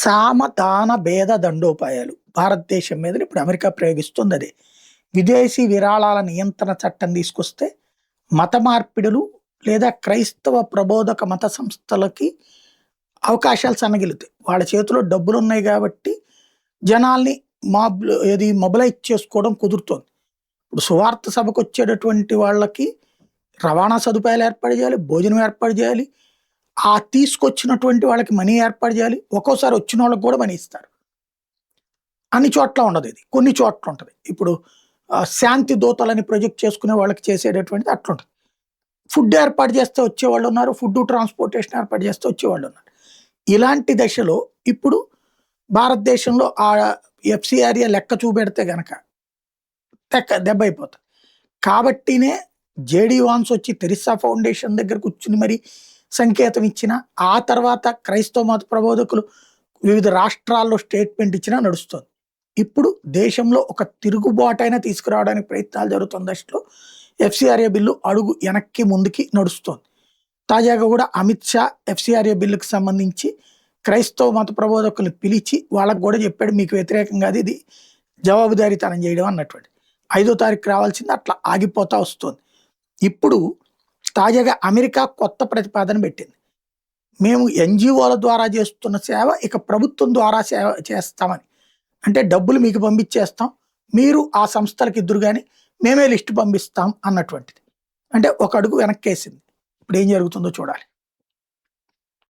సామ దాన భేద దండోపాయాలు భారతదేశం మీద ఇప్పుడు అమెరికా ప్రయోగిస్తుంది అదే. విదేశీ విరాళాల నియంత్రణ చట్టం తీసుకొస్తే మత మార్పిడులు లేదా క్రైస్తవ ప్రబోధక మత సంస్థలకి అవకాశాలు సన్నగిలుతాయి. వాళ్ళ చేతిలో డబ్బులు ఉన్నాయి కాబట్టి జనాల్ని మొబలైజ్ చేసుకోవడం కుదురుతోంది. ఇప్పుడు సువార్త సభకు వచ్చేటటువంటి వాళ్ళకి రవాణా సదుపాయాలు ఏర్పాటు చేయాలి, భోజనం ఏర్పాటు చేయాలి, ఆ తీసుకొచ్చినటువంటి వాళ్ళకి మనీ ఏర్పాటు చేయాలి. ఒక్కోసారి వచ్చిన వాళ్ళకి కూడా మనీ ఇస్తారు. అన్ని చోట్ల ఉండదు ఇది, కొన్ని చోట్ల ఉంటుంది. ఇప్పుడు శాంతి దూతలని ప్రొజెక్ట్ చేసుకునే వాళ్ళకి చేసేటటువంటిది అట్లుంటుంది. ఫుడ్ ఏర్పాటు చేస్తే వచ్చేవాళ్ళు ఉన్నారు, ఫుడ్ ట్రాన్స్పోర్టేషన్ ఏర్పాటు చేస్తే వచ్చేవాళ్ళు ఉన్నారు. ఇలాంటి దశలో ఇప్పుడు భారతదేశంలో ఆ ఎఫ్సిఆర్ఏ లెక్క చూపెడితే గనక దెబ్బ అయిపోతుంది. కాబట్టినే జేడీ వాన్స్ వచ్చి తెరిసా ఫౌండేషన్ దగ్గర కూర్చుని మరి సంకేతం ఇచ్చిన, ఆ తర్వాత క్రైస్తవ మత ప్రబోధకులు వివిధ రాష్ట్రాల్లో స్టేట్మెంట్ ఇచ్చినా నడుస్తుంది. ఇప్పుడు దేశంలో ఒక తిరుగుబాటైనా తీసుకురావడానికి ప్రయత్నాలు జరుగుతున్న దశలో ఎఫ్సిఆర్ఏ బిల్లు అడుగు వెనక్కి ముందుకి నడుస్తోంది. తాజాగా కూడా అమిత్ షా ఎఫ్సిఆర్ఏ బిల్లుకి సంబంధించి క్రైస్తవ మత ప్రబోధకుల్ని పిలిచి వాళ్ళకు కూడా చెప్పాడు, మీకు వ్యతిరేకంగా ఇది జవాబుదారీతనం చేయడం అన్నటువంటి. 5వ తారీఖు రావాల్సింది అట్లా ఆగిపోతా వస్తుంది. ఇప్పుడు తాజాగా అమెరికా కొత్త ప్రతిపాదన పెట్టింది. మేము ఎన్జిఓల ద్వారా చేస్తున్న సేవ ఇక ప్రభుత్వం ద్వారా సేవ చేస్తామని. అంటే డబ్బులు మీకు పంపించేస్తాం, మీరు ఆ సంస్థలకు ఇద్దరు కానీ మేమే లిస్టు పంపిస్తాం అన్నటువంటిది. అంటే ఒక అడుగు వెనక్కేసింది. ఇప్పుడు ఏం జరుగుతుందో చూడాలి.